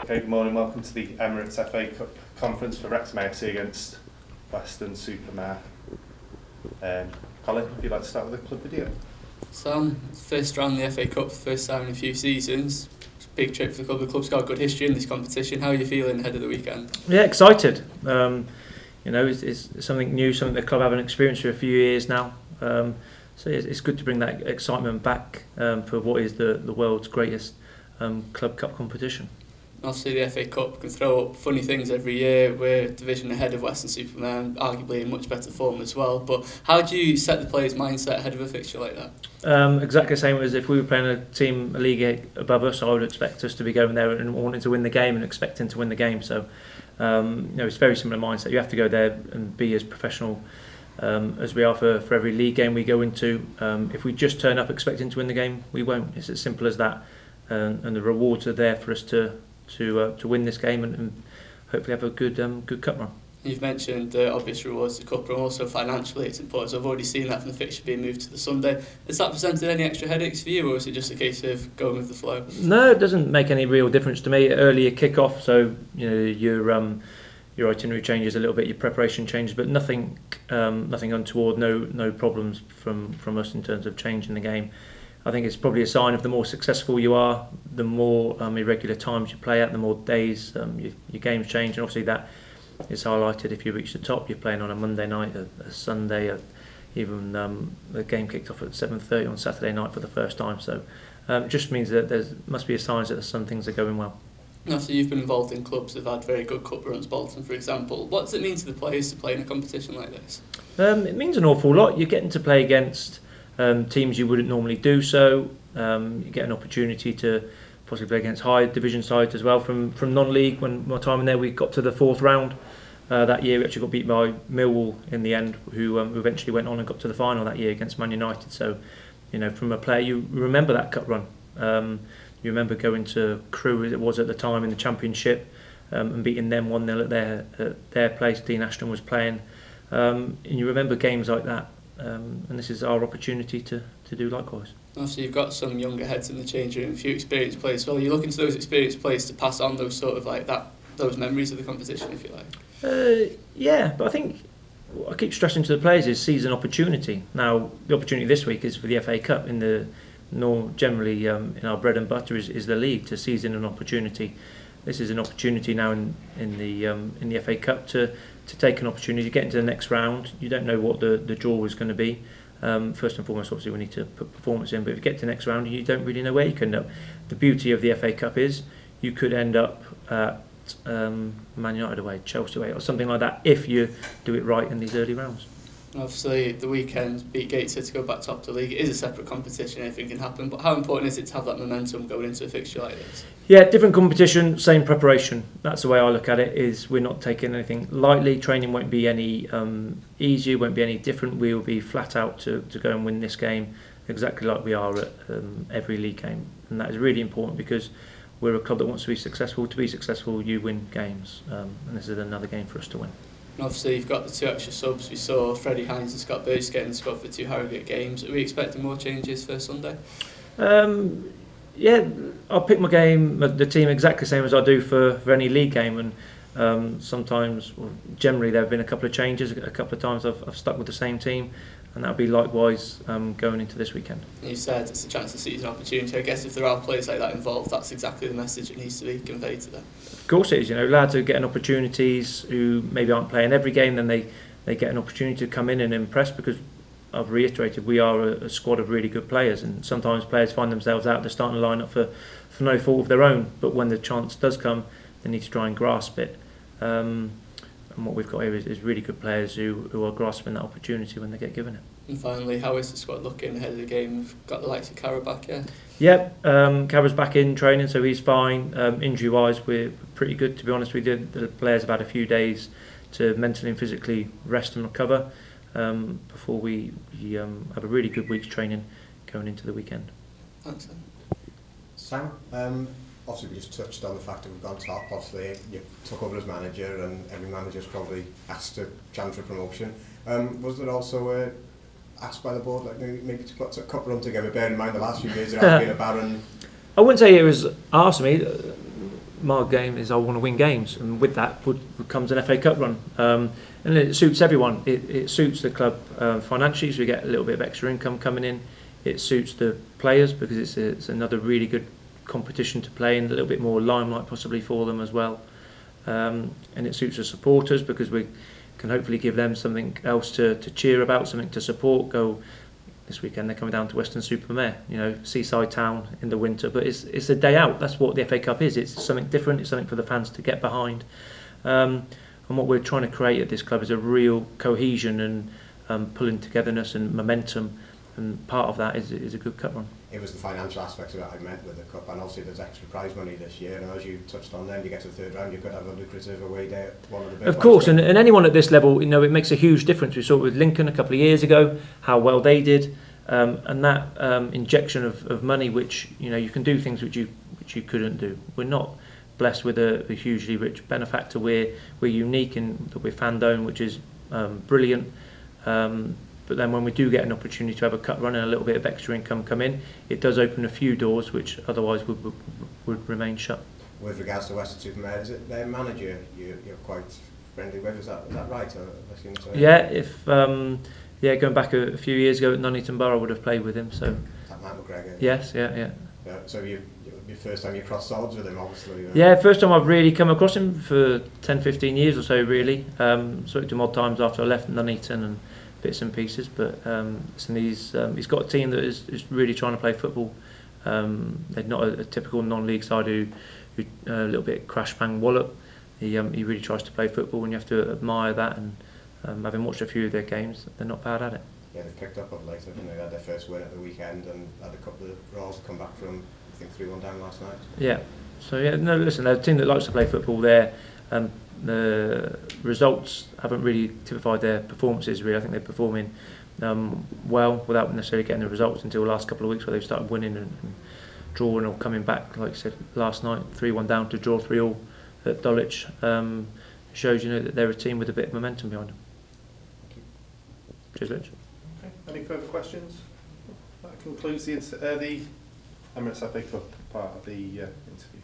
Okay, good morning. Welcome to the Emirates FA Cup conference for Wrexham AFC against Weston-Super-Mare. Colin, if you'd like to start with a club video. Sam, first round in the FA Cup, first time in a few seasons. It's a big trip for the club. The club's got a good history in this competition. How are you feeling ahead of the weekend? Yeah, excited. You know, it's something new, something the club haven't experienced for a few years now. So it's good to bring that excitement back for what is the world's greatest club cup competition. Obviously, the FA Cup can throw up funny things every year. We're a division ahead of Weston-Super-Mare, arguably in much better form as well. But how do you set the players' mindset ahead of a fixture like that? Exactly the same as if we were playing a league above us. I would expect us to be going there and wanting to win the game and expecting to win the game. So, you know, it's a very similar mindset. You have to go there and be as professional as we are for every league game we go into. If we just turn up expecting to win the game, we won't. It's as simple as that. And the rewards are there for us to win this game and hopefully have a good cup run. You've mentioned the obvious rewards to cup run, also financially it's important. So I've already seen that from the fixture being moved to the Sunday. Has that presented any extra headaches for you, or is it just a case of going with the flow? No, it doesn't make any real difference to me. Earlier kick-off, so you know your itinerary changes a little bit, your preparation changes, but nothing untoward. No problems from us in terms of changing the game. I think it's probably a sign of the more successful you are, the more irregular times you play at, the more days your games change, and obviously that is highlighted if you reach the top. You're playing on a Monday night, a Sunday, even the game kicked off at 7:30 on Saturday night for the first time. So it just means that there must be a sign that some things are going well. Now, so you've been involved in clubs that have had very good cup runs, Bolton for example. What does it mean to the players to play in a competition like this? It means an awful lot. You're getting to play against teams you wouldn't normally do so. You get an opportunity to possibly play against high division sides as well from non-league. When my time in there, we got to the fourth round that year. We actually got beat by Millwall in the end, who eventually went on and got to the final that year against Man United. So, you know, from a player, you remember that cup run. You remember going to Crewe, as it was at the time, in the Championship and beating them 1-0 at their place. Dean Ashton was playing. And you remember games like that. And this is our opportunity to do likewise. Obviously, you've got some younger heads in the change room, a few experienced players as well. You're looking to those experienced players to pass on those sort of like those memories of the competition, if you like. Yeah, but I think what I keep stressing to the players is seize an opportunity. Now, the opportunity this week is for the FA Cup. Generally in our bread and butter is the league, to seize in an opportunity. This is an opportunity now in the FA Cup to take an opportunity, get into the next round. You don't know what the draw is going to be. First and foremost, obviously, we need to put performance in, but if you get to the next round, you don't really know where you can end up. The beauty of the FA Cup is you could end up at Man United away, Chelsea away, or something like that if you do it right in these early rounds. Obviously, the weekend beat Gateshead to go back top of the league. It is a separate competition, anything can happen, but how important is it to have that momentum going into a fixture like this? Yeah, different competition, same preparation. That's the way I look at it, is we're not taking anything lightly. Training won't be any easier, won't be any different. We will be flat out to go and win this game exactly like we are at every league game. And that is really important because we're a club that wants to be successful. To be successful, you win games. And this is another game for us to win. And obviously, you've got the two extra subs. We saw Freddie Hines and Scott Burgess getting the squad for two Harrogate games. Are we expecting more changes for Sunday? Yeah, I'll pick the team exactly the same as I do for any league game, and generally there have been a couple of changes. A couple of times I've stuck with the same team, and that'll be likewise going into this weekend. You said it's a chance to seize an opportunity. I guess if there are players like that involved, that's exactly the message that needs to be conveyed to them. Of course it is. You know, lads are getting opportunities who maybe aren't playing every game, then they get an opportunity to come in and impress, because I've reiterated we are a squad of really good players, and sometimes players find themselves out the starting lineup for no fault of their own, but when the chance does come, they need to try and grasp it. And what we've got here is really good players who are grasping that opportunity when they get given it. And finally, how is the squad looking ahead of the game? We've got the likes of Cara back, yeah? Yep, Cara's back in training, so he's fine. Injury-wise, we're pretty good, to be honest with you. The players have had a few days to mentally and physically rest and recover before we have a really good week's training going into the weekend. Thanks, Sam, obviously we just touched on the fact that we've gone top. Obviously you took over as manager, and every manager's probably asked to challenge for promotion. Was there also asked by the board, like maybe to put a cup run together, bearing in mind the last few years it has been a barren... I wouldn't say it was asked me. my game is I want to win games, and with that comes an FA Cup run. And it suits everyone. It suits the club financially, so we get a little bit of extra income coming in. It suits the players because it's another really good competition to play in, a little bit more limelight possibly for them as well. And it suits the supporters because we can hopefully give them something else to cheer about, something to support. Go this weekend, they're coming down to Weston-Super-Mare, you know, seaside town in the winter, but it's a day out. That's what the FA Cup is. It's something different. It's something for the fans to get behind. And what we're trying to create at this club is a real cohesion and pulling togetherness and momentum. And part of that is a good cup run. It was the financial aspects of it I meant with the cup, and obviously there's extra prize money this year, and as you touched on then, you get to the third round, you could have a lucrative away day at one of the big Of course, and anyone at this level, you know, it makes a huge difference. We saw it with Lincoln a couple of years ago, how well they did, and that injection of money, which, you know, you can do things which you couldn't do. We're not blessed with a hugely rich benefactor. We're unique in that we're fan-owned, which is brilliant. But then when we do get an opportunity to have a cup run and a little bit of extra income come in, it does open a few doors which otherwise would remain shut. With regards to Weston-Super-Mare, is it their manager you're quite friendly with? Is that right? Yeah, going back a few years ago at Nuneaton Borough, I would have played with him. So. That Matt McGregor. Yes, yeah. So your first time you crossed swords with him, obviously. Yeah, first time I've really come across him for 10-15 years or so, really. Spoke to him odd times after I left Nuneaton and bits and pieces, but he's got a team that is really trying to play football. They're not a typical non-league side who a little bit crash bang wallop. He really tries to play football, and you have to admire that. And having watched a few of their games, they're not bad at it. Yeah, they've picked up of late. They had their first win at the weekend and had a couple of draws to come back from, I think 3-1 down last night. Yeah. So yeah, no, listen, they're a team that likes to play football. There. The results haven't really typified their performances, really. I think they're performing well without necessarily getting the results until the last couple of weeks where they've started winning and drawing or coming back, like I said last night, 3-1 down to draw 3-3 at Dulwich. Shows, you know, that they're a team with a bit of momentum behind them. Thank you. Cheers, Rich. Okay. Any further questions? That concludes the Emirates FA Cup part of the interview.